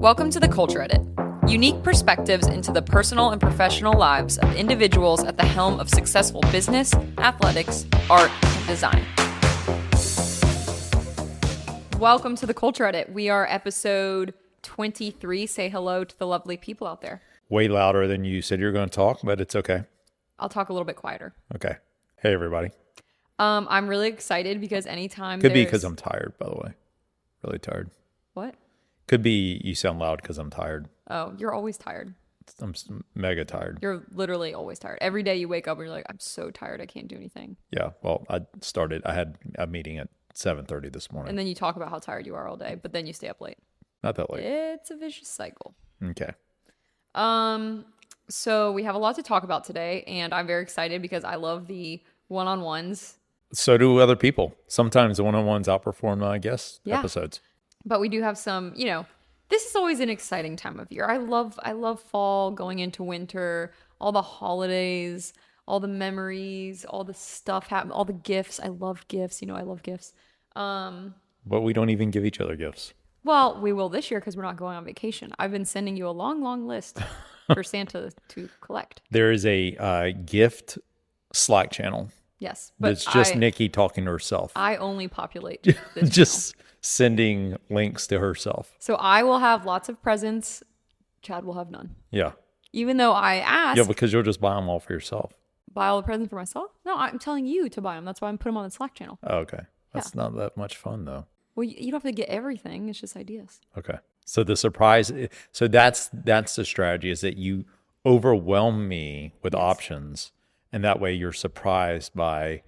Welcome to the Culture Edit. Unique perspectives into the personal and professional lives of individuals at the helm of successful business, athletics, art, and design. Welcome to the Culture Edit. We are episode 23. Say hello to the lovely people out there. Way louder than you said you were going to talk, but it's okay. I'll talk a little bit quieter. Okay. Hey, everybody. I'm really excited because anytime Could be because I'm tired, by the way. Really tired. What? Could be you sound loud because I'm tired. Oh, you're always tired. I'm mega tired. You're literally always tired. Every day you wake up and you're like, I'm so tired. I can't do anything. Yeah. Well, I had a meeting at 7:30 this morning. And then you talk about how tired you are all day, but then you stay up late. Not that late. It's a vicious cycle. Okay. So we have a lot to talk about today, and I'm very excited because I love the one-on-ones. So do other people. Sometimes the one-on-ones outperform guest episodes. But we do have some, this is always an exciting time of year. I love fall, going into winter, all the holidays, all the memories, all the stuff happen, all the gifts. I love gifts. I love gifts. But we don't even give each other gifts. Well, we will this year because we're not going on vacation. I've been sending you a long, long list for Santa to collect. There is a gift Slack channel. Yes. But it's just Nikki talking to herself. I only populate this just channel. Sending links to herself. So I will have lots of presents. Chad will have none. Yeah. Even though I asked. Yeah, because you'll just buy them all for yourself. Buy all the presents for myself? No, I'm telling you to buy them. That's why I'm putting them on the Slack channel. Oh, okay. That's not that much fun, though. Well, you don't have to get everything. It's just ideas. Okay. So the surprise, so that's the strategy, is that you overwhelm me with options, and that way you're surprised by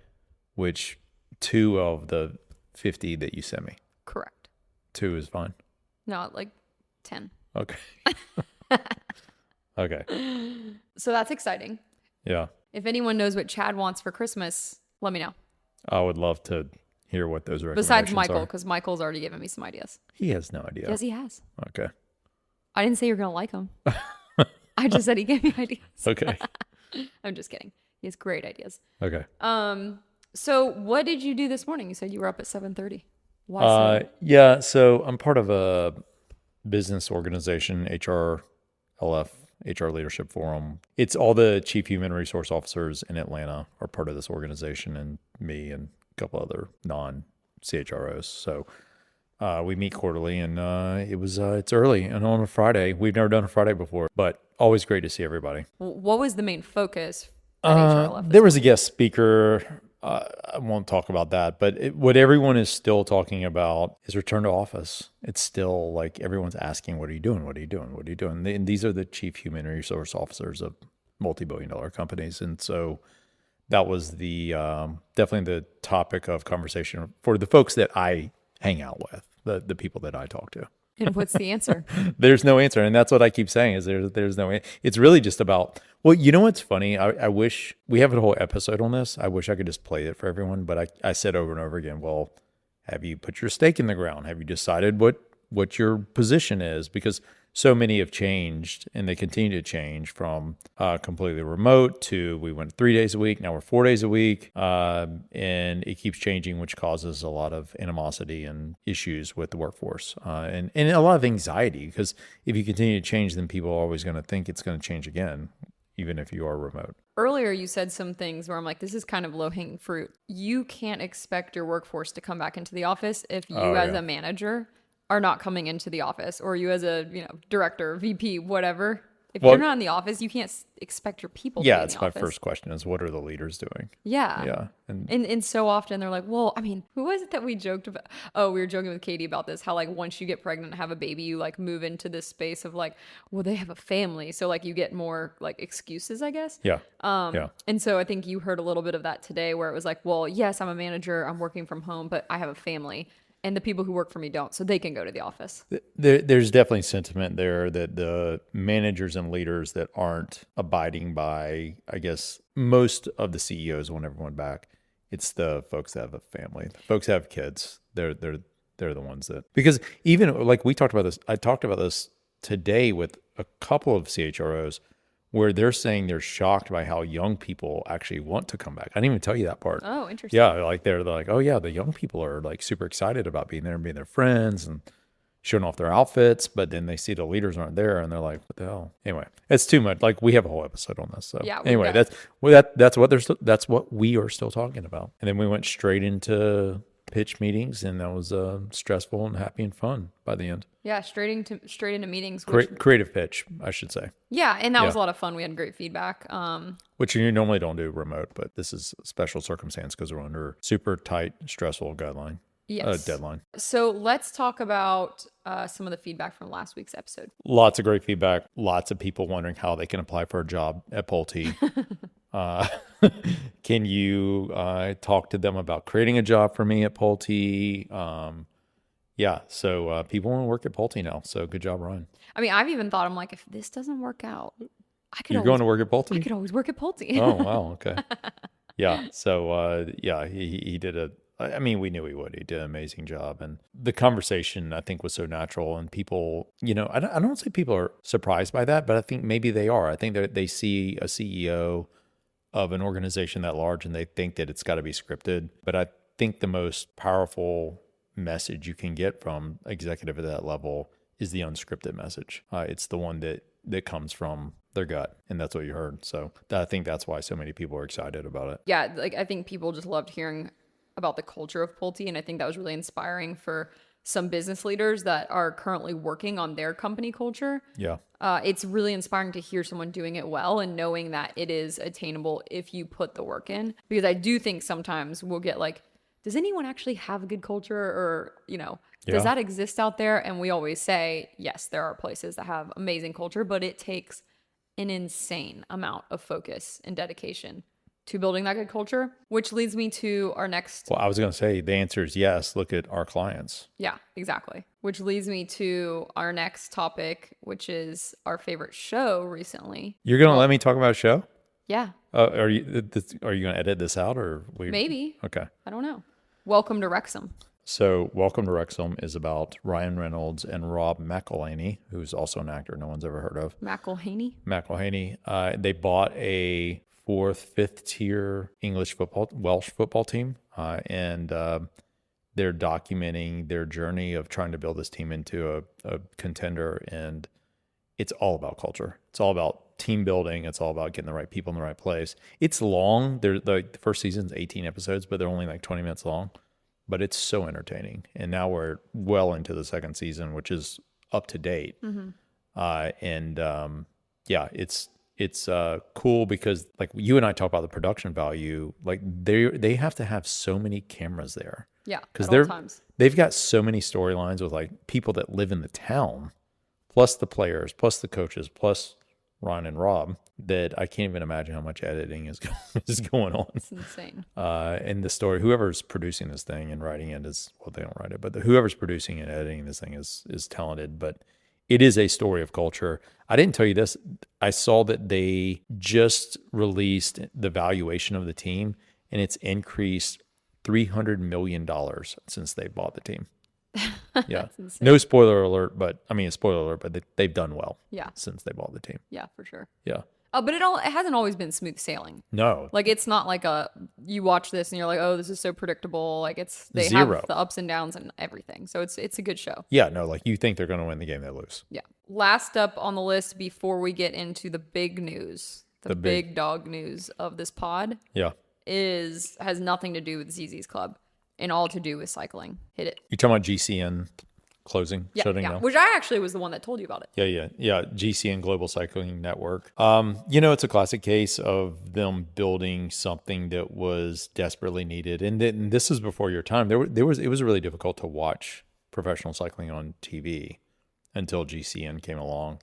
which 2 of the 50 that you sent me. Correct. 2 is fine. No, like 10. Okay. Okay. So that's exciting. Yeah. If anyone knows what Chad wants for Christmas, let me know. I would love to hear what those recommendations Besides Michael, are. because Michael's already given me some ideas. He has no idea. Yes, he has. Okay. I didn't say you're going to like him. I just said he gave me ideas. Okay. I'm just kidding. He has great ideas. Okay. So what did you do this morning? You said you were up at 7:30. Why so? Yeah, so I'm part of a business organization, HRLF, HR Leadership Forum. It's all the chief human resource officers in Atlanta are part of this organization, and me and a couple other non-CHROs. So we meet quarterly, and it's early and on a Friday. We've never done a Friday before, but always great to see everybody. What was the main focus at HRLF? There was a guest speaker. I won't talk about that, but what everyone is still talking about is return to office. It's still like everyone's asking, what are you doing? What are you doing? What are you doing? And these are the chief human resource officers of multi-billion-dollar companies. And so that was the definitely the topic of conversation for the folks that I hang out with, the people that I talk to. And what's the answer? There's no answer. And that's what I keep saying is there's no answer. It's really just about, well, you know what's funny? I wish we have a whole episode on this. I wish I could just play it for everyone. But I said over and over again, well, have you put your stake in the ground? Have you decided what your position is? Because so many have changed, and they continue to change from completely remote to we went 3 days a week. Now we're 4 days a week. And it keeps changing, which causes a lot of animosity and issues with the workforce and a lot of anxiety, because if you continue to change, then people are always going to think it's going to change again, even if you are remote. Earlier, you said some things where I'm like, this is kind of low-hanging fruit. You can't expect your workforce to come back into the office if you as a manager are not coming into the office, or you as a director, VP, whatever. If you're not in the office, you can't expect your people to be in the office. Yeah, it's my first question is, what are the leaders doing? Yeah. Yeah. And so often they're like, well, I mean, who was it that we joked about? Oh, we were joking with Katie about this, how like once you get pregnant and have a baby, you like move into this space of like, well, they have a family. So like you get more like excuses, I guess. Yeah. And so I think you heard a little bit of that today where it was like, well, yes, I'm a manager, I'm working from home, but I have a family. And the people who work for me don't, so they can go to the office. There's definitely sentiment there that the managers and leaders that aren't abiding by, I guess, most of the CEOs want everyone back. It's the folks that have a family. The folks that have kids. They're the ones that, because even like we talked about this, I talked about this today with a couple of CHROs where they're saying they're shocked by how young people actually want to come back. I didn't even tell you that part. Oh, interesting. Yeah, like they're like, oh yeah, the young people are like super excited about being there and being their friends, and showing off their outfits, but then they see the leaders aren't there and they're like, what the hell? Anyway, it's too much. Like, we have a whole episode on this. So Yeah, anyway, that's what we are still talking about. And then we went straight into pitch meetings, and that was stressful and happy and fun by the end. Yeah, straight into meetings. Creative pitch, I should say. Yeah, and that was a lot of fun. We had great feedback. Which you normally don't do remote, but this is a special circumstance because we're under super tight, stressful deadline. So let's talk about some of the feedback from last week's episode. Lots of great feedback. Lots of people wondering how they can apply for a job at Pulte. Can you talk to them about creating a job for me at Pulte? So people want to work at Pulte now. So good job, Ryan. I mean, I've even thought, I'm like, if this doesn't work out, You're going to work at Pulte? I could always work at Pulte. Oh, wow. Okay. Yeah. So, he did we knew he would. He did an amazing job. And the conversation, I think, was so natural. And people, I don't say people are surprised by that, but I think maybe they are. I think that they see a CEO of an organization that large and they think that it's got to be scripted. But I think the most powerful message you can get from executive at that level is the unscripted message. It's the one that comes from their gut, and that's what you heard. So I think that's why so many people are excited about it. Yeah, like I think people just loved hearing about the culture of Pulte, and I think that was really inspiring for some business leaders that are currently working on their company culture. Yeah. It's really inspiring to hear someone doing it well and knowing that it is attainable if you put the work in. Because I do think sometimes we'll get like, does anyone actually have a good culture, or, does that exist out there? And we always say, yes, there are places that have amazing culture, but it takes an insane amount of focus and dedication to building that good culture, which leads me to our next. Well, I was going to say the answer is yes. Look at our clients. Yeah, exactly. Which leads me to our next topic, which is our favorite show recently. You're going to let me talk about a show? Yeah. Are you going to edit this out, or maybe? Okay. I don't know. Welcome to Wrexham. So Welcome to Wrexham is about Ryan Reynolds and Rob McElhenney, who's also an actor no one's ever heard of. McElhenney. They bought a fifth tier Welsh football team, and they're documenting their journey of trying to build this team into a contender. And it's all about culture. It's all about team building. It's all about getting the right people in the right place. It's long. The first season's 18 episodes, but they're only like 20 minutes long. But it's so entertaining. And now we're well into the second season, which is up to date. Mm-hmm. It's cool because, like, you and I talk about the production value. Like, they have to have so many cameras there. Yeah, because times. They've got so many storylines with like people that live in the town, plus the players, plus the coaches, plus Ron and Rob, that I can't even imagine how much editing is going on. It's insane. And the story, whoever's producing this thing and writing it they don't write it, but whoever's producing and editing this thing is talented. But it is a story of culture. I didn't tell you this. I saw that they just released the valuation of the team, and it's increased $300 million since they bought the team. Yeah. No spoiler alert, but they've done well. Yeah. Since they bought the team. Yeah, for sure. Yeah. But it hasn't always been smooth sailing. No. Like, it's not like you watch this and you're like, oh, this is so predictable. Like, they Zero. have the ups and downs and everything. So it's a good show. Yeah, no, like, you think they're going to win the game, they lose. Yeah. Last up on the list before we get into the big news, the big dog news of this pod. Yeah. Has nothing to do with ZZ's Club and all to do with cycling. Hit it. You're talking about GCN closing, shutting down? Which I actually was the one that told you about it. Yeah. GCN Global Cycling Network. It's a classic case of them building something that was desperately needed. And this is before your time. It was really difficult to watch professional cycling on TV until GCN came along.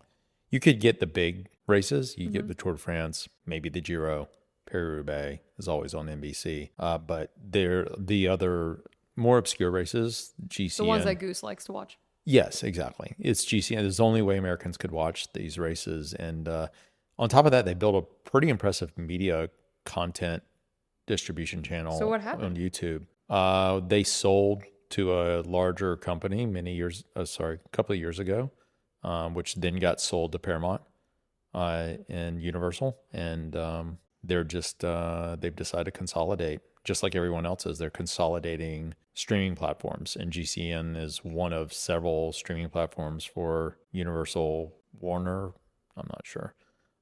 You could get the big races. You get the Tour de France, maybe the Giro. Paris-Roubaix is always on NBC. But they're the other more obscure races, GCN. The ones that Goose likes to watch. Yes, exactly. It's GCN. It's the only way Americans could watch these races. And on top of that, they built a pretty impressive media content distribution channel. So what happened? On YouTube. They sold to a larger company a couple of years ago, which then got sold to Paramount and Universal. And they've decided to consolidate just like everyone else is, they're consolidating streaming platforms, and GCN is one of several streaming platforms for Universal Warner. I'm not sure.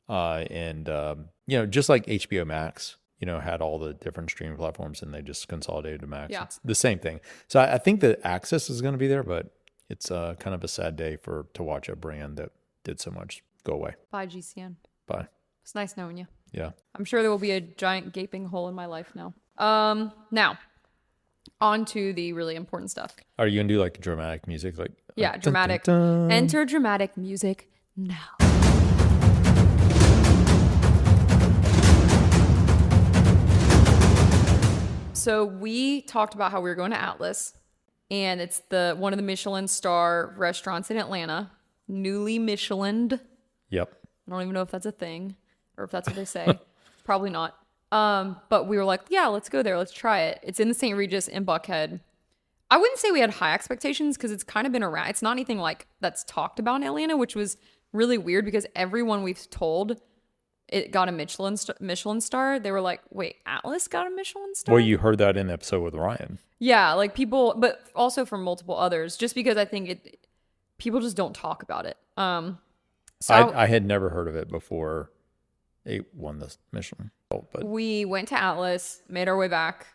Just like HBO Max, had all the different streaming platforms and they just consolidated to Max. Yeah. It's the same thing. So I think the access is going to be there, but it's kind of a sad day to watch a brand that did so much go away. Bye, GCN. Bye. It's nice knowing you. Yeah. I'm sure there will be a giant gaping hole in my life now. Now, on to the really important stuff. Are you going to do like dramatic music? Yeah, dramatic. Dun, dun, dun. Enter dramatic music now. So we talked about how we were going to Atlas, and it's one of the Michelin-star restaurants in Atlanta, newly Michelined. Yep. I don't even know if that's a thing or if that's what they say. Probably not. But we were like, yeah, let's go there. Let's try it. It's in the St. Regis in Buckhead. I wouldn't say we had high expectations because it's kind of been around. It's not anything like that's talked about in Atlanta, which was really weird because everyone we've told it got a Michelin star. They were like, wait, Atlas got a Michelin star? Well, you heard that in the episode with Ryan. Yeah, like people, but also from multiple others, just because I think people just don't talk about it. So I had never heard of it before it won the Michelin. But we went to Atlas, made our way back,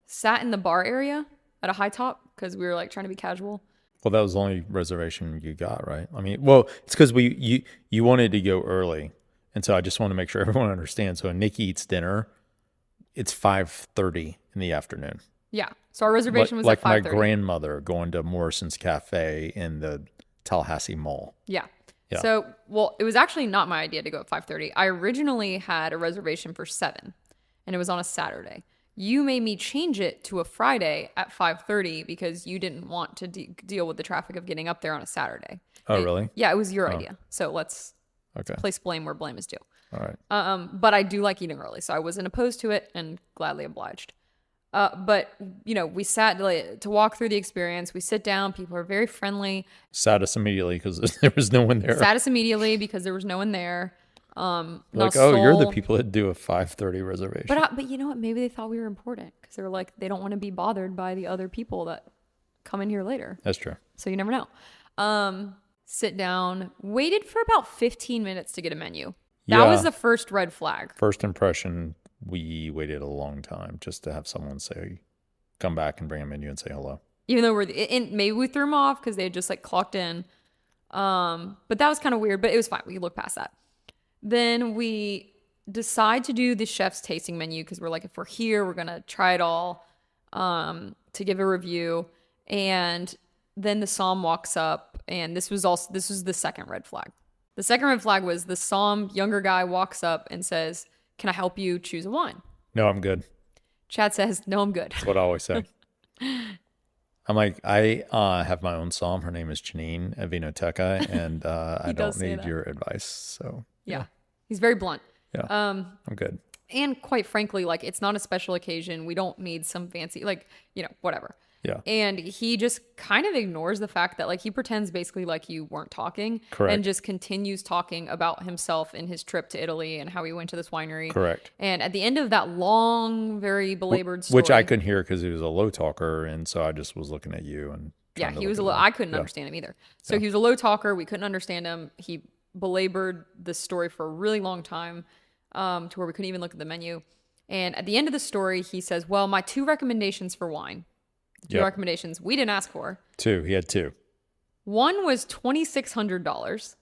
sat in the bar area at a high top because we were like trying to be casual. Well, that was the only reservation you got, right? I mean, well, it's because you wanted to go early. And so I just want to make sure everyone understands. So when Nikki eats dinner, it's 5:30 in the afternoon. Yeah. So our reservation was like at 5:30. my grandmother going to Morrison's Cafe in the Tallahassee Mall. Yeah. Yeah. So, well, it was actually not my idea to go at 5:30. I originally had a reservation for 7, and it was on a Saturday. You made me change it to a Friday at 5:30 because you didn't want to deal with the traffic of getting up there on a Saturday. Oh, really? Yeah, it was your idea. So let's Okay. place blame where blame is due. All right. But I do like eating early, so I wasn't opposed to it and gladly obliged. But, we sat to walk through the experience. We sit down. People are very friendly. Sat us immediately because there was no one there. Sat us immediately because there was no one there. Like, you're the people that do a 5:30 reservation. But you know what? Maybe they thought we were important because they were like, they don't want to be bothered by the other people that come in here later. That's true. So you never know. Sit down, waited for about 15 minutes to get a menu. That was the first red flag. First impression, we waited a long time just to have someone come back and bring a menu and say hello. Even though maybe we threw them off because they had just like clocked in. But that was kind of weird, but it was fine. We could look past that. Then we decide to do the chef's tasting menu because we're like, if we're here, we're going to try it all to give a review. And then the Somm walks up, and this was the second red flag. The second red flag was the Somm younger guy walks up and says, "Can I help you choose a wine?" No, I'm good. Chad says, "No, I'm good." That's what I always say. I'm like, I have my own Somm. Her name is Janine at Vinoteca, and I don't need your advice. So yeah, he's very blunt. Yeah, I'm good. And quite frankly, like, it's not a special occasion. We don't need some fancy, whatever. Yeah. And he just kind of ignores the fact that, like, he pretends basically like you weren't talking. Correct. And just continues talking about himself and his trip to Italy and how he went to this winery. Correct. And at the end of that long, very belabored story. Which I couldn't hear because he was a low talker. And so I just was looking at you. And yeah, he was I couldn't understand him either. So he was a low talker. We couldn't understand him. He belabored the story for a really long time to where we couldn't even look at the menu. And at the end of the story, he says, well, my 2 recommendations for wine. Two recommendations we didn't ask for. 2. He had 2. One was $2,600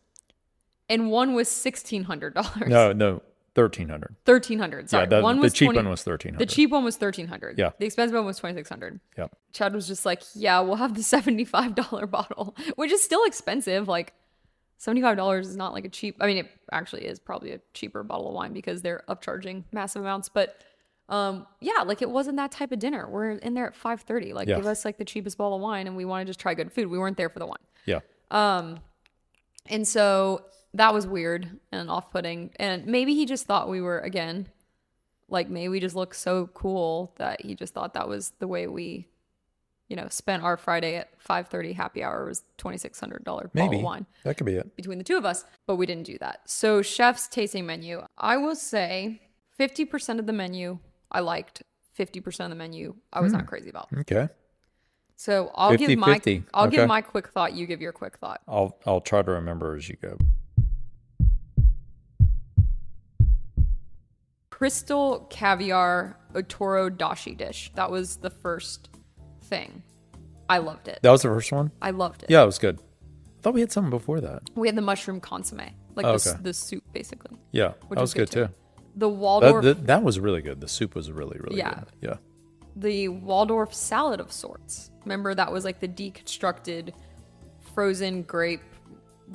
and one was $1,600. No, $1,300. $1,300. Sorry. Yeah, one the was cheap one was $1,300. The cheap one was $1,300. Yeah. The expensive one was $2,600. Yeah. Chad was just like, yeah, we'll have the $75 bottle, which is still expensive. Like, $75 is not like a cheap. I mean, it actually is probably a cheaper bottle of wine because they're upcharging massive amounts, but. Yeah, like, it wasn't that type of dinner. We're in there at 5:30. Like, give us like the cheapest bottle of wine, and we want to just try good food. We weren't there for the wine. Yeah. And so that was weird and off-putting. And maybe he just thought we were, again, like, maybe we just looked so cool that he just thought that was the way we, spent our Friday at 5:30 happy hour was $2,600 bottle of wine. That could be it. Between the two of us, but we didn't do that. So chef's tasting menu, I will say 50% of the menu I liked. 50% of the menu I was not crazy about. Okay. So I'll 50, give my 50. I'll Okay. give my quick thought. You give your quick thought. I'll try to remember as you go. Crystal caviar otoro dashi dish. That was the first thing. I loved it. That was the first one? I loved it. Yeah, it was good. I thought we had something before that. We had the mushroom consomme, like the soup basically. Yeah, Which that was good too. The Waldorf. That was really good. The soup was really, really good. Yeah. The Waldorf salad of sorts. Remember, that was like the deconstructed frozen grape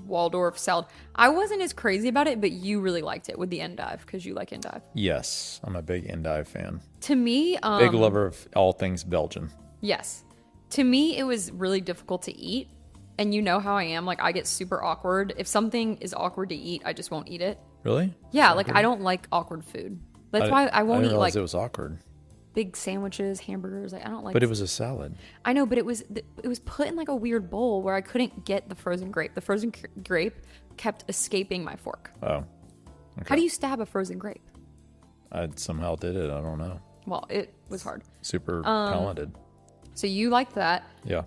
Waldorf salad. I wasn't as crazy about it, but you really liked it with the endive because you like endive. Yes, I'm a big endive fan. To me, Big lover of all things Belgian. yes. To me, it was really difficult to eat. And you know how I am. Like, I get super awkward. If something is awkward to eat, I just won't eat it. Really? Yeah, like, I don't like awkward food. That's why I won't eat, like, it was awkward. big sandwiches, hamburgers. Like, I don't like. But it was a salad. I know, but it was put in like a weird bowl where I couldn't get the frozen grape. The frozen grape kept escaping my fork. Oh. Okay. How do you stab a frozen grape? I somehow did it. I don't know. Well, it was hard. Super talented. So you liked that. Yeah.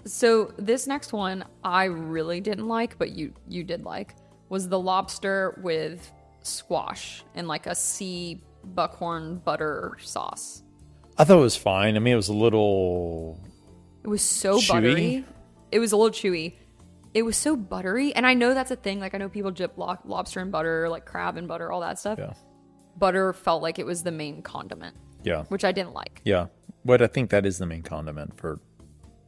So this next one I really didn't like, but you did like, was the lobster with squash and like a sea buckhorn butter sauce. I thought it was fine. I mean, it was a little... It was so chewy. buttery. It was a little chewy. It was so buttery. And I know that's a thing. Like, I know people dip lobster in butter, like crab in butter, all that stuff. Yeah. Butter felt like it was the main condiment. Yeah. Which I didn't like. Yeah. But I think that is the main condiment for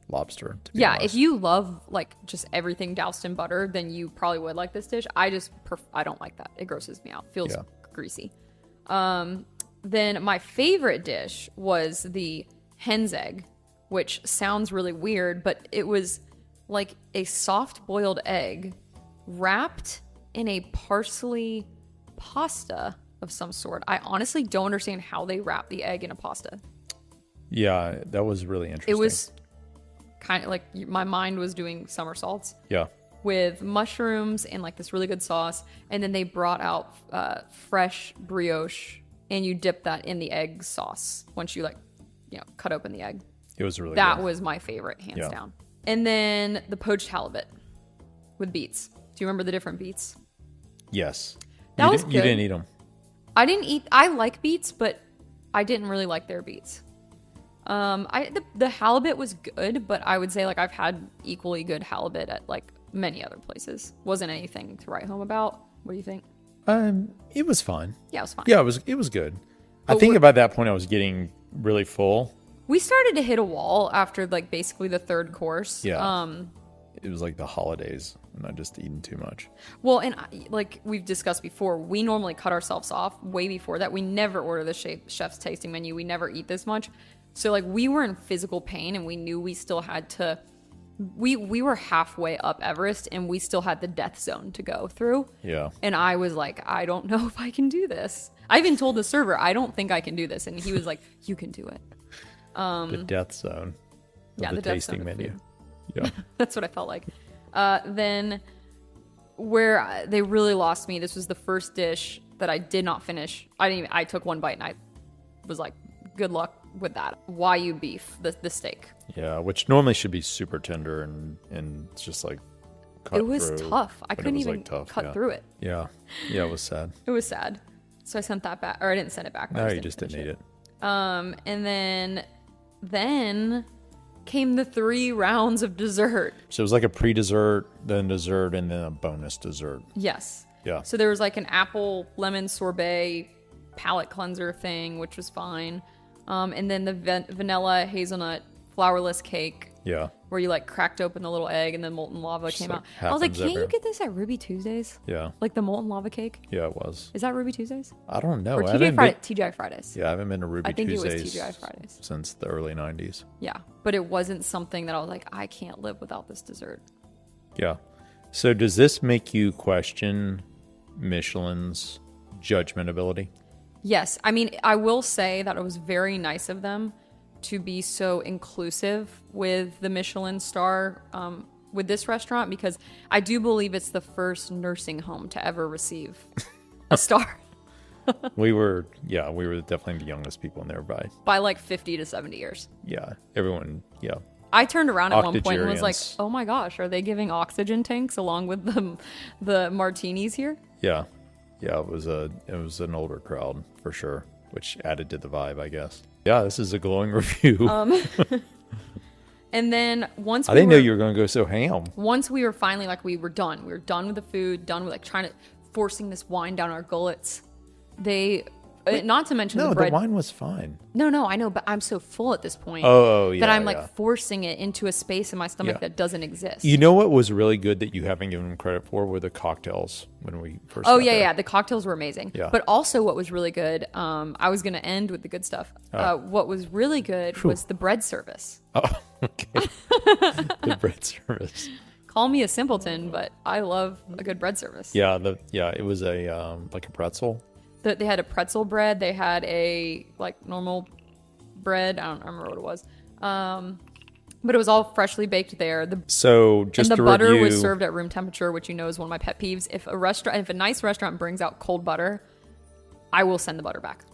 lobster, to be honest. If you love like just everything doused in butter, then you probably would like this dish. I don't like that. It grosses me out. Feels greasy. Then my favorite dish was the hen's egg, which sounds really weird, but it was like a soft boiled egg wrapped in a parsley pasta of some sort. I honestly don't understand how they wrap the egg in a pasta. Yeah, that was really interesting. It was kind of like my mind was doing somersaults. Yeah. With mushrooms and like this really good sauce. And then they brought out fresh brioche and you dip that in the egg sauce once you cut open the egg. It was really That good. was my favorite, hands down. And then the poached halibut with beets. Do you remember the different beets? Yes. That was good. You didn't eat them. I like beets, but I didn't really like their beets. The halibut was good, but I would say like I've had equally good halibut at like many other places. Wasn't anything to write home about. What do you think? It was fine. Yeah, it was fine. Yeah, it was good. I think about that point I was getting really full. We started to hit a wall after like basically the third course. Yeah. It was like the holidays and I just eaten too much. Well, and like we've discussed before, we normally cut ourselves off way before that. We never order the chef's tasting menu. We never eat this much. So like we were in physical pain and we knew we still had to, we were halfway up Everest and we still had the death zone to go through. Yeah. And I was like, I don't know if I can do this. I even told the server, I don't think I can do this. And he was like, you can do it. The death zone of the tasting menu. Yeah. That's what I felt like. Then where they really lost me, this was the first dish that I did not finish. I took one bite and I was like, good luck with that. Wagyu beef, the steak. Yeah, which normally should be super tender and just like cut It was through, tough. I couldn't even cut through it. Yeah. Yeah, it was sad. It was sad. So I sent that back, or I didn't send it back. No, you just didn't eat it. And then came the 3 rounds of dessert. So it was like a pre-dessert, then dessert, and then a bonus dessert. Yes. Yeah. So there was like an apple lemon sorbet palate cleanser thing, which was fine. And then the vanilla hazelnut flourless cake. Yeah. Where you like cracked open the little egg and then molten lava came out. I was like, can't you get this at Ruby Tuesdays? Yeah. Like the molten lava cake? Yeah, it was. Is that Ruby Tuesdays? I don't know. Or TGI Fridays. Yeah, I haven't been to Ruby Tuesdays. I think it was TGI Fridays. Since the early 90s. Yeah. But it wasn't something that I was like, I can't live without this dessert. Yeah. So does this make you question Michelin's judgment ability? Yes. I mean, I will say that it was very nice of them to be so inclusive with the Michelin-star with this restaurant, because I do believe it's the first nursing home to ever receive a star. We were definitely the youngest people in there by like 50 to 70 years. Yeah, everyone, yeah. I turned around at one point and was like, Octogenarians. oh my gosh, are they giving oxygen tanks along with the martinis here? Yeah. Yeah, it was an older crowd for sure, which added to the vibe, I guess. Yeah, this is a glowing review. And then once I didn't know you were going to go so ham. Once we were finally like we were done with the food, done with like forcing this wine down our gullets. Not to mention the bread. The wine was fine. No, I know, but I'm so full at this point Yeah, that I'm like forcing it into a space in my stomach that doesn't exist. You know what was really good that you haven't given them credit for were the cocktails when we first got there. Yeah, the cocktails were amazing. Yeah. But also what was really good, I was going to end with the good stuff. What was really good was the bread service. Oh, okay. The bread service. Call me a simpleton, but I love a good bread service. Yeah, it was a like a pretzel. They had a pretzel bread. They had a like normal bread. I don't remember what it was. But it was all freshly baked there. The butter was served at room temperature, which is one of my pet peeves. If a nice restaurant brings out cold butter, I will send the butter back.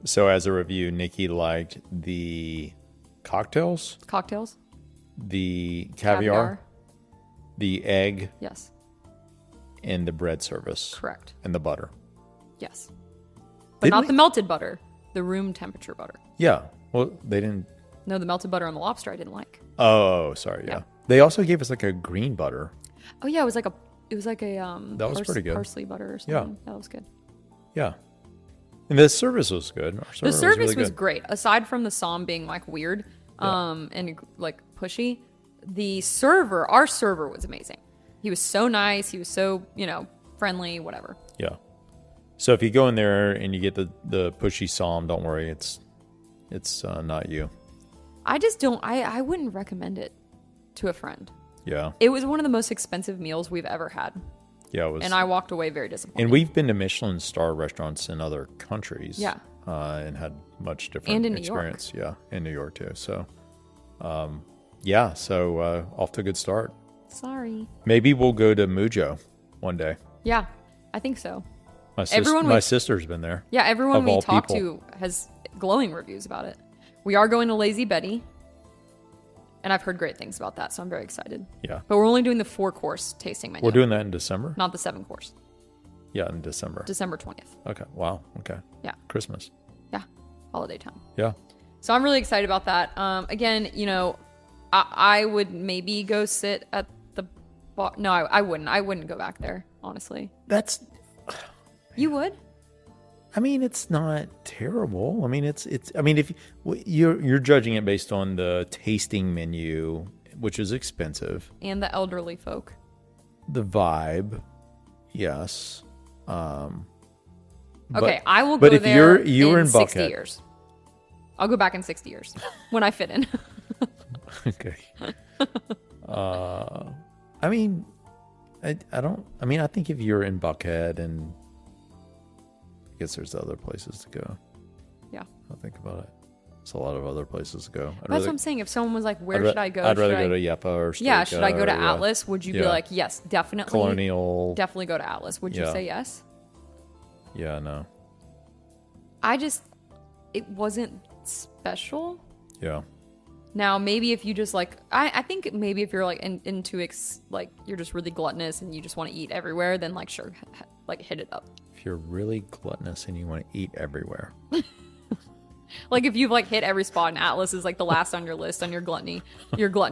So as a review, Nikki liked the cocktails, the caviar, the egg, yes, and the bread service. Correct. And the butter. Yes. But not the melted butter, the room temperature butter. Yeah. Well, they didn't. No, the melted butter on the lobster I didn't like. Oh, sorry. Yeah. They also gave us like a green butter. Oh yeah, it was like a that was pretty good. Parsley butter or something. Yeah, that was good. Yeah. And the service was good. The service was great. Aside from the som being like weird, and like pushy, our server was amazing. He was so nice. He was so, friendly, whatever. Yeah. So if you go in there and you get the pushy som, don't worry, it's not you. I wouldn't recommend it to a friend. Yeah. It was one of the most expensive meals we've ever had. Yeah, it was. And I walked away very disappointed. And we've been to Michelin-star restaurants in other countries. Yeah. And had much different experience. New York. Yeah, in New York too. So, off to a good start. Sorry. Maybe we'll go to Mujo one day. Yeah, I think so. My sister's been there. Yeah, everyone we talked to has glowing reviews about it. We are going to Lazy Betty, and I've heard great things about that, so I'm very excited. Yeah. But we're only doing the 4-course tasting menu. We're doing that in December? Not the 7-course. Yeah, in December. December 20th. Okay. Wow. Okay. Yeah. Christmas. Yeah. Holiday time. Yeah. So I'm really excited about that. Again, I would maybe go sit at the bar. No, I wouldn't. I wouldn't go back there, honestly. You would? I mean, it's not terrible. I mean, it's. I mean, if you're judging it based on the tasting menu, which is expensive, and the elderly folk, the vibe, yes. Okay, I will go there. But if you're in 60 Buckhead, years, I'll go back in 60 years when I fit in. Okay. I mean, I don't. I mean, I think if you're in Buckhead, and I guess there's other places to go. Yeah. I'll think about it. There's a lot of other places to go. That's what I'm saying. If someone was like, "Where should I go?" I'd rather go to Yepa or Stoica. Yeah. Should I go to Atlas? Would you be like, "Yes, definitely"? Colonial. Definitely go to Atlas. Would you say yes? Yeah. No. It wasn't special. Yeah. Now, maybe if you just like, I think maybe if you're like like you're just really gluttonous and you just want to eat everywhere, then like sure, like hit it up. If you're really gluttonous and you want to eat everywhere. Like if you've like hit every spot and Atlas is like the last on your list on your gluttony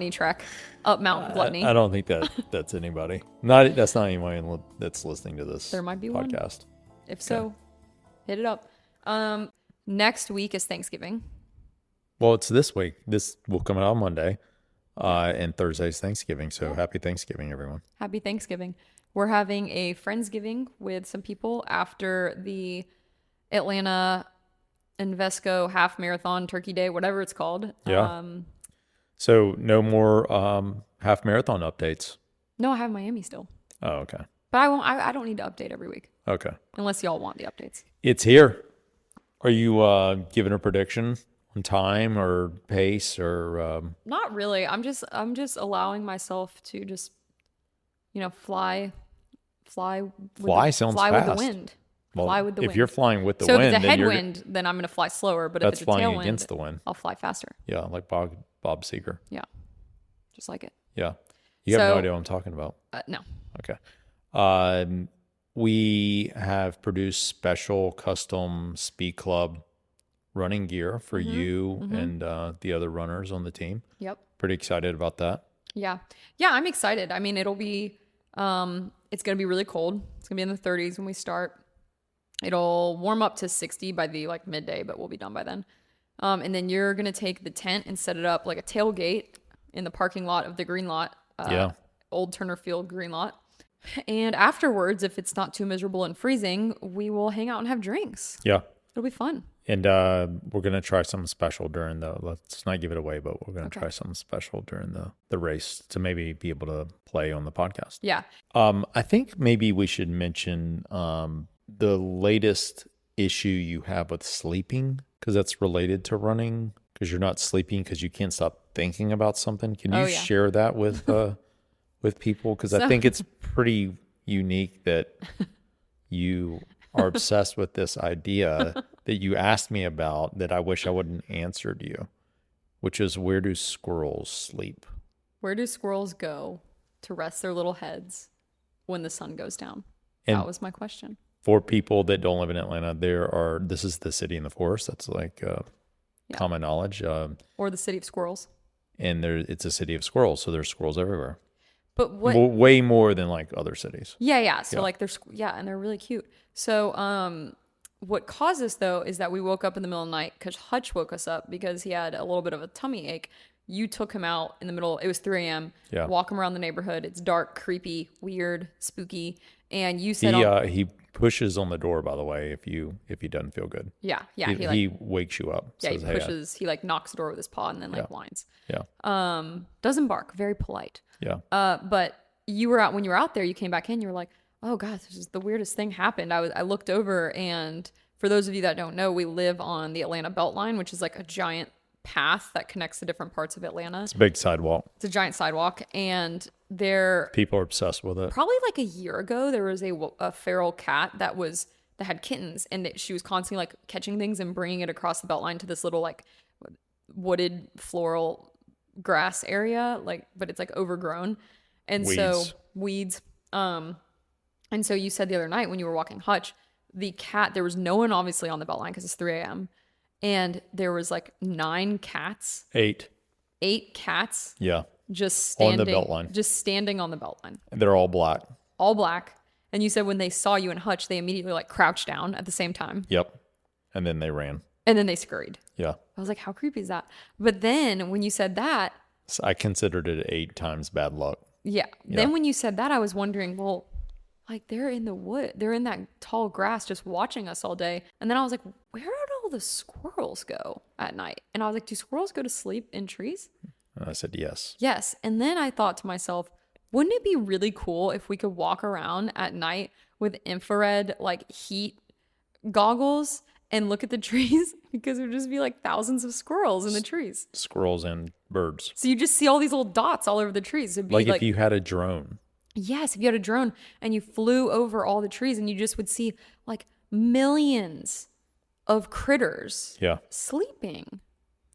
trek up Mount Gluttony. I don't think that's anybody. That's not anyone that's listening to this. There might be podcast. One. If so, hit it up. Next week is Thanksgiving. Well, it's this week. This will come out on Monday, and Thursday's Thanksgiving. So happy Thanksgiving, everyone. Happy Thanksgiving. We're having a Friendsgiving with some people after the Atlanta Invesco half marathon turkey day, whatever it's called. Yeah. So no more half marathon updates. No, I have Miami still. Oh, okay. But I won't. I don't need to update every week. Okay. Unless y'all want the updates. It's here. Are you giving a prediction on time or pace or? Not really. I'm just allowing myself to just, fly. Fly sounds fast. With the wind. fly with the wind. If you're flying with the so wind, if it's a headwind, then I'm going to fly slower. But if it's a flying tailwind, against the wind. I'll fly faster. Yeah, like Bob Seger. Yeah, just like it. Yeah, you have no idea what I'm talking about. No. Okay. We have produced special custom Speed Club running gear for you and the other runners on the team. Yep. Pretty excited about that. Yeah, I'm excited. I mean, it'll be, it's going to be really cold. It's going to be in the 30s when we start. It'll warm up to 60 by the like midday, but we'll be done by then. And then you're going to take the tent and set it up like a tailgate in the parking lot of the green lot. Old Turner Field green lot. And afterwards, if it's not too miserable and freezing, we will hang out and have drinks. Yeah. It'll be fun. And we're going to try something special during let's not give it away, but we're going to try something special during the race to maybe be able to play on the podcast. Yeah. I think maybe we should mention the latest issue you have with sleeping, because that's related to running, because you're not sleeping because you can't stop thinking about something. Can you share that with people? Because I think it's pretty unique that you are obsessed with this idea that you asked me about that I wish I wouldn't answered you, which is, where do squirrels sleep? Where do squirrels go to rest their little heads when the sun goes down? And that was my question. For people that don't live in Atlanta, this is the city in the forest. That's like common knowledge. Or the city of squirrels. And it's a city of squirrels, so there's squirrels everywhere. But what? Way more than like other cities. Yeah. So like and they're really cute. So what caused this though is that we woke up in the middle of the night because Hutch woke us up because he had a little bit of a tummy ache. You took him out in the middle. It was 3 a.m. Yeah. Walk him around the neighborhood. It's dark, creepy, weird, spooky. And you said he pushes on the door, by the way, if he doesn't feel good. Yeah. He wakes you up. Yeah, says, he pushes. He like knocks the door with his paw and then whines. Yeah. Doesn't bark. Very polite. Yeah. But when you were out there, you came back in. You were like, oh God, this is the weirdest thing happened. I looked over, and for those of you that don't know, we live on the Atlanta Beltline, which is like a giant path that connects the different parts of Atlanta. It's a big sidewalk. It's a giant sidewalk, and people are obsessed with it. Probably like a year ago, there was a feral cat that had kittens, and she was constantly like catching things and bringing it across the Beltline to this little like wooded floral grass area, but it's like overgrown, and weeds. And so you said the other night when you were walking Hutch, the cat, there was no one obviously on the Beltline because it's 3 a.m. and there was like 9 cats. 8 cats. Yeah. Just standing on the Beltline. Just standing on the Beltline. And they're all black. All black. And you said when they saw you and Hutch, they immediately like crouched down at the same time. Yep. And then they ran. And then they scurried. Yeah. I was like, how creepy is that? But then when you said that, so I considered it 8 times bad luck. Yeah. Then when you said that, I was wondering, well, like they're in the wood, they're in that tall grass just watching us all day. And then I was like, where did all the squirrels go at night? And I was like, do squirrels go to sleep in trees? And I said, yes. Yes. And then I thought to myself, wouldn't it be really cool if we could walk around at night with infrared like heat goggles and look at the trees? Because there would just be like thousands of squirrels in the trees. Squirrels and birds. So you just see all these little dots all over the trees. It'd be like if you had a drone. Yes, if you had a drone and you flew over all the trees and you just would see like millions of critters sleeping.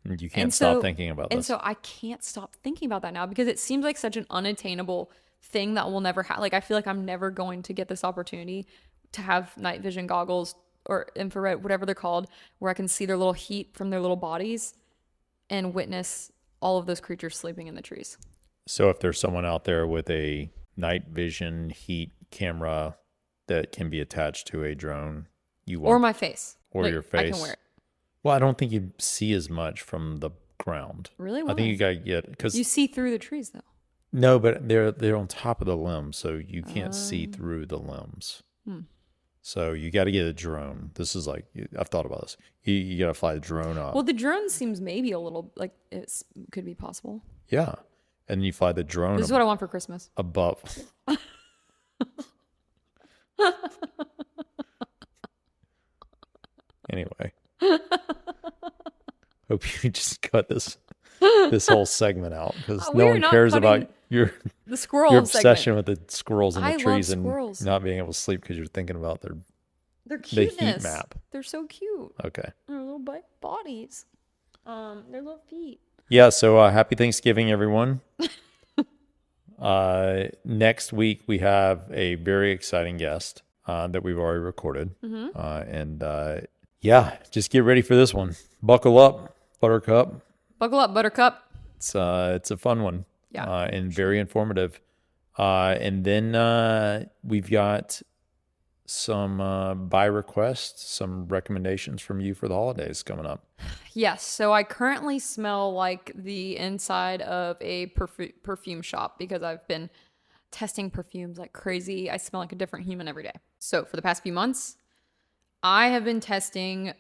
You can't stop thinking about this. And so I can't stop thinking about that now because it seems like such an unattainable thing that we'll never have. Like I feel like I'm never going to get this opportunity to have night vision goggles or infrared, whatever they're called, where I can see their little heat from their little bodies and witness all of those creatures sleeping in the trees. So if there's someone out there with a night vision heat camera that can be attached to a drone, or my face, or your face, I can wear it. Well, I don't think you see as much from the ground. Really? Why? I think you gotta get, because you see through the trees though. No, but they're on top of the limbs, so you can't see through the limbs. So you got to get a drone. This is like, I've thought about this. You got to fly the drone up. Well, the drone seems maybe a little like it could be possible. Yeah. And then you fly the drone. This is what I want for Christmas. Above. Anyway. Hope you just cut this whole segment out because no one cares about your squirrel your obsession segment with the squirrels in the trees and squirrels. not being able to sleep because you're thinking about their Their The cuteness. heat map. They're so cute. Okay. Their little bodies. Their little feet. Yeah. So happy Thanksgiving, everyone. Next week we have a very exciting guest that we've already recorded. Yeah, just get ready for this one. Buckle up, Buttercup. Buckle up, Buttercup. It's a fun one. Yeah. And very informative. And then we've got some by request, some recommendations from you for the holidays coming up. Yes. So I currently smell like the inside of a perfume shop because I've been testing perfumes like crazy. I smell like a different human every day. So for the past few months, I have been testing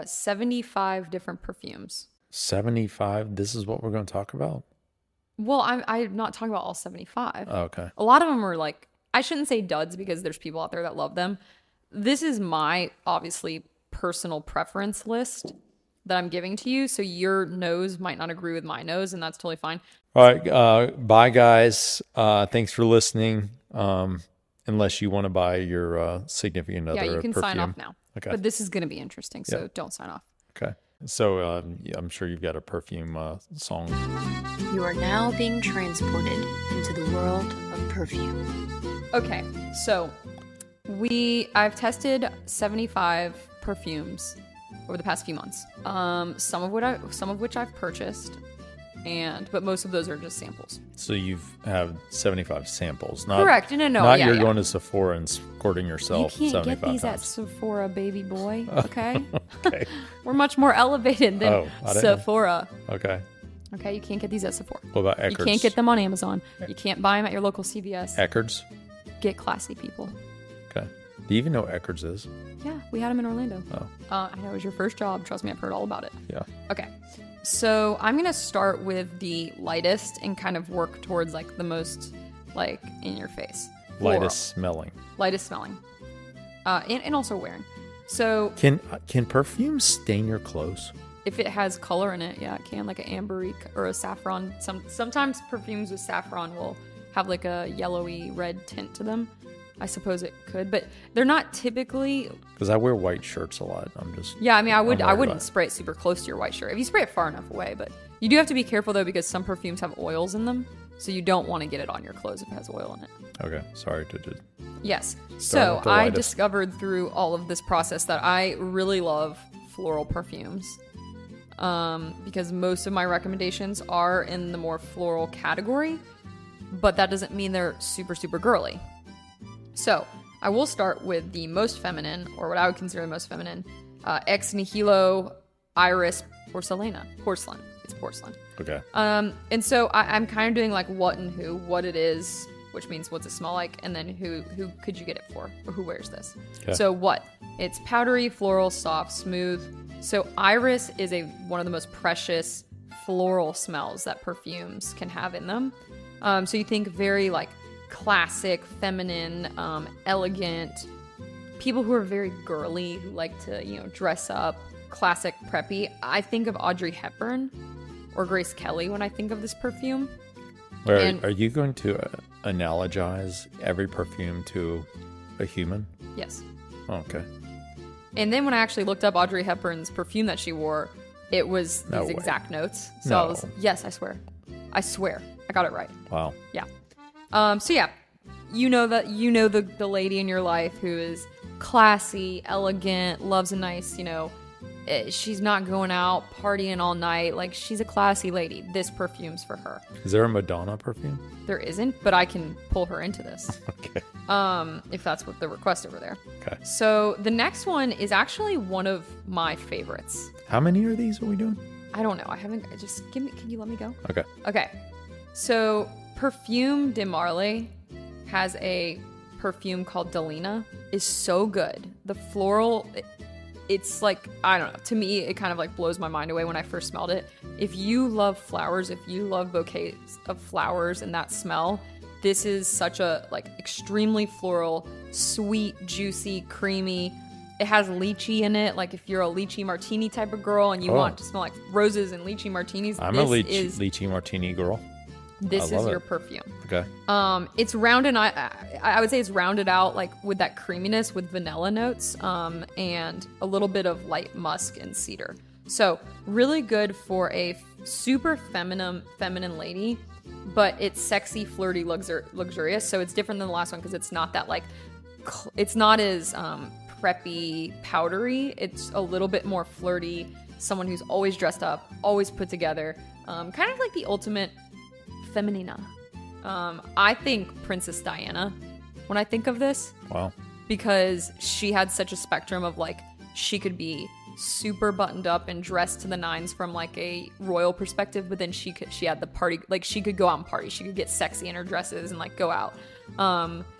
75 different perfumes. 75? This is what we're going to talk about? Well, I'm not talking about all 75. Oh, okay. A lot of them are like, I shouldn't say duds because there's people out there that love them. This is my, obviously, personal preference list that I'm giving to you. So your nose might not agree with my nose, and that's totally fine. All right. Bye, guys. Thanks for listening. Unless you want to buy your significant other Yeah, you can perfume. sign off now. Okay. But this is going to be interesting, so don't sign off. Okay. So I'm sure you've got a perfume song. You are now being transported into the world of perfume. Okay, so I've tested 75 perfumes over the past few months. Some of which I've purchased, but most of those are just samples. So you've have 75 samples. Not, correct. No. Not yeah, you're yeah. going to Sephora and squirting yourself. You can't 75 get these times. at Sephora, baby boy. Okay. Okay. We're much more elevated than I didn't know. Sephora. Okay. Okay, you can't get these at Sephora. What about Eckerd's? You can't get them on Amazon. You can't buy them at your local CVS. Eckerd's? Get classy, people. Okay. Do you even know what Eckerd's is? Yeah, we had them in Orlando. Oh. I know it was your first job. Trust me, I've heard all about it. Yeah. Okay. So I'm going to start with the lightest and kind of work towards like the most like in your face. Lightest smelling. Lightest smelling. And also wearing. So Can perfume stain your clothes? if it has color in it, yeah, it can, like an ambery or a saffron. Sometimes perfumes with saffron will have like a yellowy red tint to them. I suppose it could, but they're not typically. Because I wear white shirts a lot. Yeah, I mean, I worried about wouldn't it. spray it super close to your white shirt if you spray it far enough away. But you do have to be careful though, because some perfumes have oils in them, so you don't want to get it on your clothes if it has oil in it. Okay. Sorry to just. Yes. Start So with the I lightest. discovered through all of this process that I really love floral perfumes. Because most of my recommendations are in the more floral category, but that doesn't mean they're super, super girly. So I will start with the most feminine, or what I would consider the most feminine, Ex Nihilo Iris Porcelana. Porcelain. It's porcelain. Okay. And so I'm kind of doing like what and who, what it is, which means what's it smell like, and then who could you get it for, or who wears this. Okay. So what? It's powdery, floral, soft, smooth. So iris is one of the most precious floral smells that perfumes can have in them. So you think very like classic, feminine, elegant, people who are very girly, who like to, dress up, classic, preppy. I think of Audrey Hepburn or Grace Kelly when I think of this perfume. Are you going to analogize every perfume to a human? Yes. Oh, okay. And then when I actually looked up Audrey Hepburn's perfume that she wore, it was No these way. exact notes. So No. I was, yes, I swear. I got it right. Wow. Yeah. So yeah, you know the lady in your life who is classy, elegant, loves a nice, she's not going out partying all night. Like, she's a classy lady. This perfume's for her. Is there a Madonna perfume? There isn't, but I can pull her into this. Okay. If that's what the request over there. Okay. So the next one is actually one of my favorites. How many are these? Are we doing? I don't know. Can you let me go? Okay. Okay. So Perfume de Marly has a perfume called Delina. Is so good. The floral, it's like, I don't know. To me, it kind of like blows my mind away when I first smelled it. If you love flowers, if you love bouquets of flowers and that smell, this is such a like extremely floral, sweet, juicy, creamy. It has lychee in it. Like if you're a lychee martini type of girl and you want to smell like roses and lychee martinis, I'm a lychee martini girl. This is love your it. perfume. Okay. It's rounded. I would say it's rounded out like with that creaminess with vanilla notes, and a little bit of light musk and cedar. So really good for a super feminine lady, but it's sexy, flirty, luxurious. So it's different than the last one because it's not that like, it's not as preppy, powdery. It's a little bit more flirty. Someone who's always dressed up, always put together, kind of like the ultimate feminina. I think Princess Diana when I think of this. Wow. Because she had such a spectrum of like, she could be super buttoned up and dressed to the nines from like a royal perspective, but then she had the party, like she could go out and party. She could get sexy in her dresses and like go out.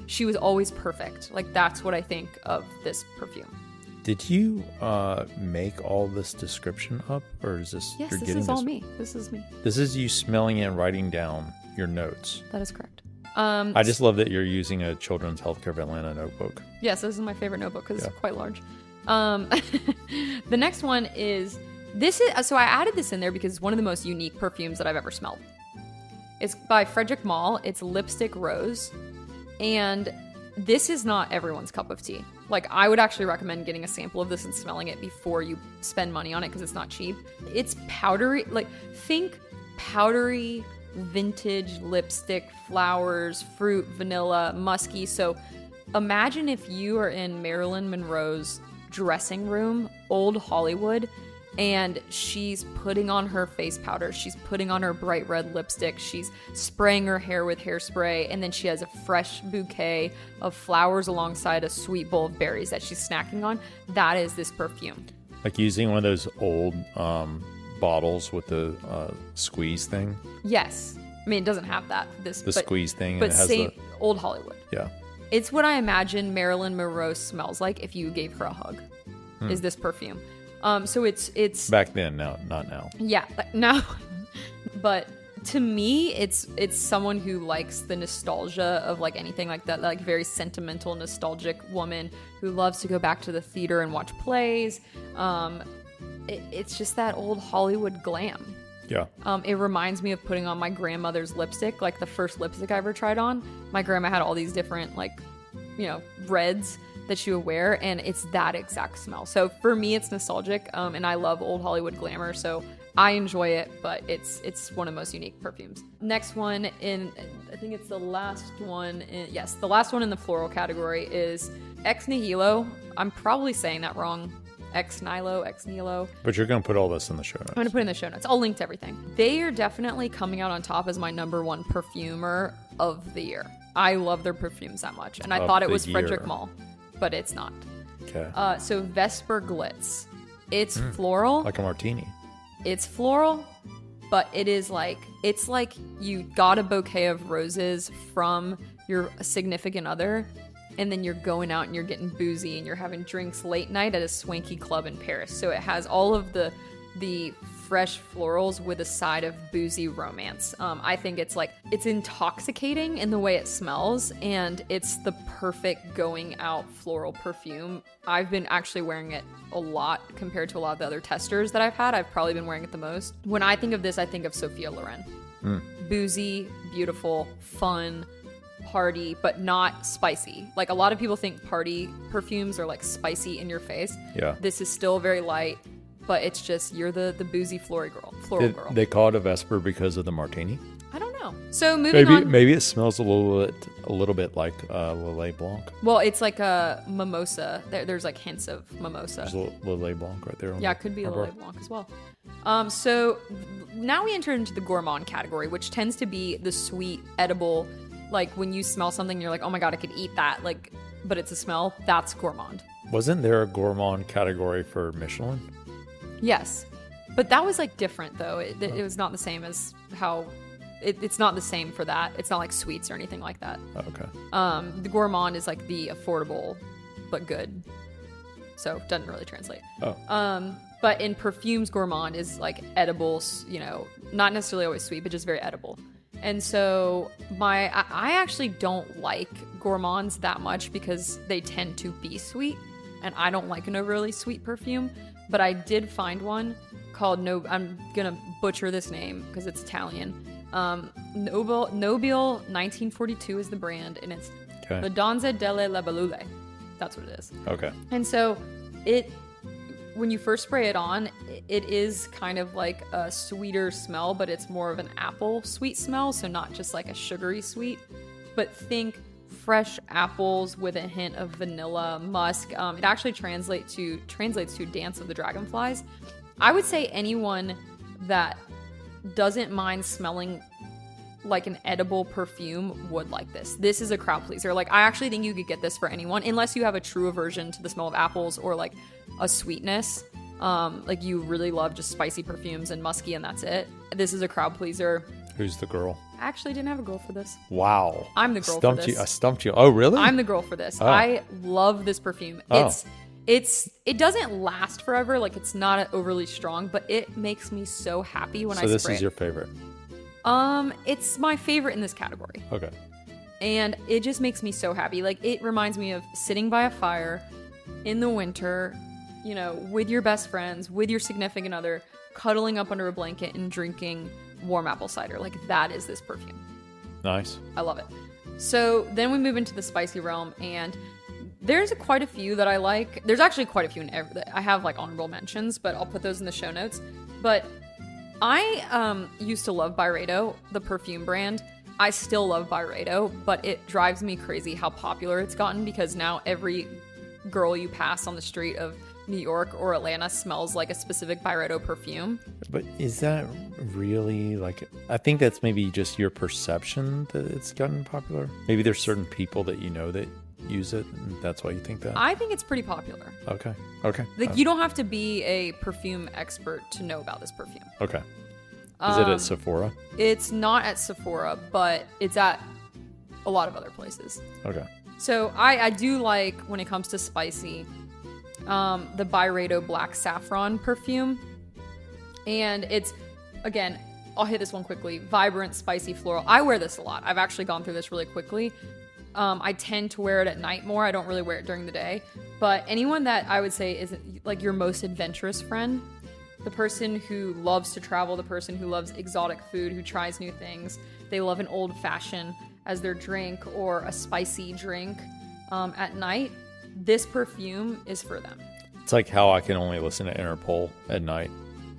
She was always perfect. Like that's what I think of this perfume. Did you make all this description up, or is this? Yes, this is all me. This is me. This is you smelling it and writing down your notes. That is correct. I just love that you're using a Children's Healthcare of Atlanta notebook. Yes, this is my favorite notebook because it's quite large. The next one is so I added this in there because it's one of the most unique perfumes that I've ever smelled. It's by Frederic Malle. It's Lipstick Rose, and this is not everyone's cup of tea. Like, I would actually recommend getting a sample of this and smelling it before you spend money on it because it's not cheap. It's powdery, like, think powdery vintage lipstick, flowers, fruit, vanilla, musky. So imagine if you are in Marilyn Monroe's dressing room, old Hollywood, and she's putting on her face powder, she's putting on her bright red lipstick, she's spraying her hair with hairspray, and then she has a fresh bouquet of flowers alongside a sweet bowl of berries that she's snacking on. That is this perfume. Like using one of those old bottles with the squeeze thing? Yes. I mean, it doesn't have that. Squeeze thing. But and it has same old Hollywood. Yeah. It's what I imagine Marilyn Monroe smells like if you gave her a hug, is this perfume. So it's back then, now, not now. Yeah, now. But to me, it's someone who likes the nostalgia of like anything like that, like very sentimental, nostalgic woman who loves to go back to the theater and watch plays. It's just that old Hollywood glam. Yeah. It reminds me of putting on my grandmother's lipstick, like the first lipstick I ever tried on. My grandma had all these different like, reds that she would wear, and it's that exact smell. So for me, it's nostalgic, and I love old Hollywood glamour, so I enjoy it, but it's one of the most unique perfumes. Next one I think it's the last one the last one in the floral category is Ex Nihilo. I'm probably saying that wrong. Ex Nihilo. But you're going to put all this in the show notes. I'm going to put it in the show notes. I'll link to everything. They are definitely coming out on top as my number one perfumer of the year. I love their perfumes that much, and I thought it was Frederic Malle, but it's not. Okay. So Vesper Glitz. It's floral. Like a martini. It's floral, but it's like you got a bouquet of roses from your significant other, and then you're going out and you're getting boozy and you're having drinks late night at a swanky club in Paris. So it has all of the fresh florals with a side of boozy romance. I think it's intoxicating in the way it smells, and it's the perfect going out floral perfume. I've been actually wearing it a lot compared to a lot of the other testers that I've had. I've probably been wearing it the most. When I think of this, I think of Sophia Loren. Boozy, beautiful, fun, party, but not spicy. Like a lot of people think party perfumes are like spicy in your face. Yeah. This is still very light, but it's just you're the bouzy floral girl. They call it a Vesper because of the martini? I don't know. So moving on. Maybe it smells a little bit like Lillet Blanc. Well, it's like a mimosa. There's like hints of mimosa. There's a Lillet Blanc right there. Yeah, it could be a Lillet Blanc as well. So now we enter into the gourmand category, which tends to be the sweet, edible. Like when you smell something, you're like, oh my God, I could eat that. Like, but it's a smell. That's gourmand. Wasn't there a gourmand category for Michelin? Yes. But that was like different though. It was not the same as how it's not the same for that. It's not like sweets or anything like that. Oh, okay. The gourmand is like the affordable but good. So it doesn't really translate. Oh. But in perfumes, gourmand is like edible, not necessarily always sweet, but just very edible. And so I actually don't like gourmands that much because they tend to be sweet, and I don't like an overly sweet perfume. But I did find one called I'm gonna butcher this name because it's Italian. Nobile 1942 is the brand, and it's Okay. the Donze delle Libellule. That's what it is. Okay. And so when you first spray it on, it is kind of like a sweeter smell, but it's more of an apple sweet smell, so not just like a sugary sweet, but think fresh apples with a hint of vanilla, musk. It actually translates to Dance of the Dragonflies. I would say anyone that doesn't mind smelling like an edible perfume would like this. This is a crowd pleaser. Like, I actually think you could get this for anyone, unless you have a true aversion to the smell of apples or like a sweetness. Like you really love just spicy perfumes and musky and that's it. This is a crowd pleaser. Who's the girl? I actually didn't have a girl for this. Wow. I'm the girl for this. I stumped you. Oh, really? I'm the girl for this. Oh. I love this perfume. Oh. It doesn't last forever. Like, it's not overly strong, but it makes me so happy when I spray it. So this is your favorite? It's my favorite in this category. Okay. And it just makes me so happy. Like, it reminds me of sitting by a fire in the winter, you know, with your best friends, with your significant other, cuddling up under a blanket and drinking warm apple cider. Like, that is this perfume. Nice. I love it. So then we move into the spicy realm, and there's quite a few that I like. There's actually quite a few I have like honorable mentions, but I'll put those in the show notes. But I used to love Byredo, the perfume brand. I still love Byredo, but it drives me crazy how popular it's gotten, because now every girl you pass on the street of New York or Atlanta smells like a specific Byredo perfume. But is that really like, I think that's maybe just your perception that it's gotten popular. Maybe there's certain people that you know that use it, and that's why you think that. I think it's pretty popular. Okay. Like, you don't have to be a perfume expert to know about this perfume. Okay. Is it at Sephora? It's not at Sephora, but it's at a lot of other places. Okay. So I do like, when it comes to spicy, the Byredo Black Saffron perfume. And it's, again, I'll hit this one quickly. Vibrant, spicy, floral. I wear this a lot. I've actually gone through this really quickly. I tend to wear it at night more. I don't really wear it during the day. But anyone that I would say is like your most adventurous friend, the person who loves to travel, the person who loves exotic food, who tries new things, they love an old fashioned as their drink or a spicy drink at night, this perfume is for them. It's like how I can only listen to Interpol at night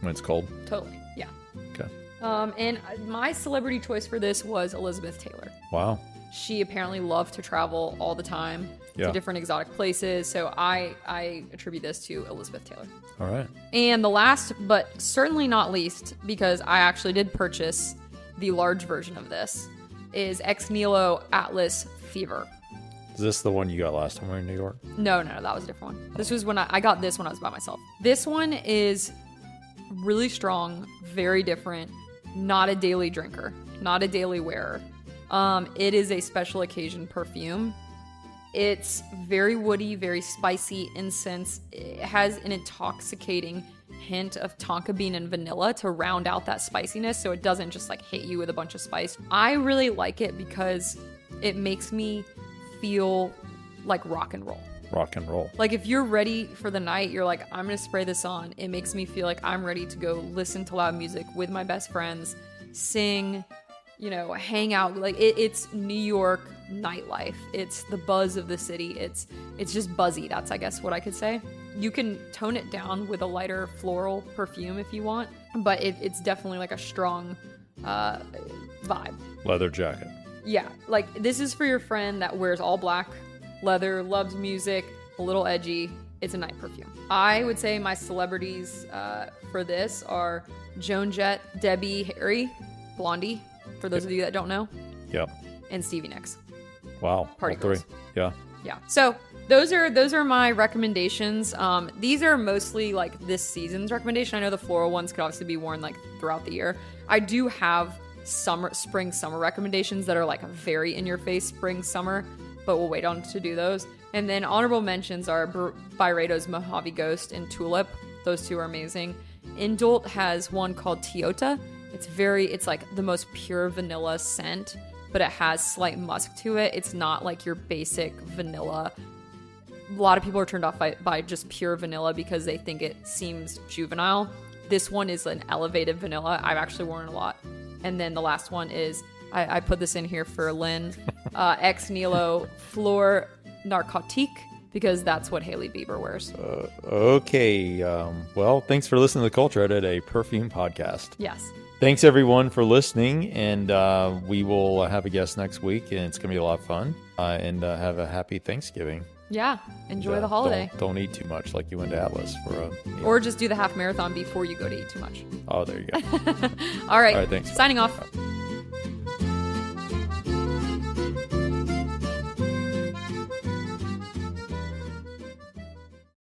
when it's cold. Totally, yeah. Okay. And my celebrity choice for this was Elizabeth Taylor. Wow. She apparently loved to travel all the time to different exotic places. So I attribute this to Elizabeth Taylor. All right. And the last, but certainly not least, because I actually did purchase the large version of this, is Ex Nihilo Atlas Fever. Is this the one you got last time we were in New York? No, that was a different one. This was when I got this when I was by myself. This one is really strong, very different, not a daily drinker, not a daily wearer. It is a special occasion perfume. It's very woody, very spicy incense. It has an intoxicating hint of tonka bean and vanilla to round out that spiciness, so it doesn't just like hit you with a bunch of spice. I really like it because it makes me feel like rock and roll. Rock and roll. Like, if you're ready for the night, you're like, I'm gonna spray this on. It makes me feel like I'm ready to go listen to loud music with my best friends, sing, you know, hang out. Like, it's New York nightlife. It's the buzz of the city. It's just buzzy. That's, I guess, what I could say. You can tone it down with a lighter floral perfume if you want, but it's definitely like a strong vibe. Leather jacket. Yeah, like, this is for your friend that wears all black, leather, loves music, a little edgy. It's a night perfume. I would say my celebrities for this are Joan Jett, Debbie Harry, Blondie, for those of you that don't know. Yep. And Stevie Nicks. Wow. Party all three. girls. Yeah. Yeah. So those are my recommendations. These are mostly like this season's recommendation. I know the floral ones could obviously be worn like throughout the year. I do have spring, summer recommendations that are like very in your face spring, summer, but we'll wait on to do those. And then honorable mentions are Byredo's Mojave Ghost and Tulip. Those two are amazing. Indult has one called Toyota. It's like the most pure vanilla scent, but it has slight musk to it. It's not like your basic vanilla. A lot of people are turned off by just pure vanilla because they think it seems juvenile. This one is an elevated vanilla. I've actually worn it a lot. And then the last one is, I put this in here for Lynn, Ex Nihilo Fleur Narcotique, because that's what Hailey Bieber wears. Okay. Well, thanks for listening to The Culture Edit, a perfume podcast. Yes. Thanks, everyone, for listening. And we will have a guest next week, and it's going to be a lot of fun. And have a happy Thanksgiving. Yeah. Enjoy the holiday. Don't eat too much like you went to Atlas for a meal. Or just do the half marathon before you go to eat too much. Oh, there you go. All right. All right, thanks. Signing off.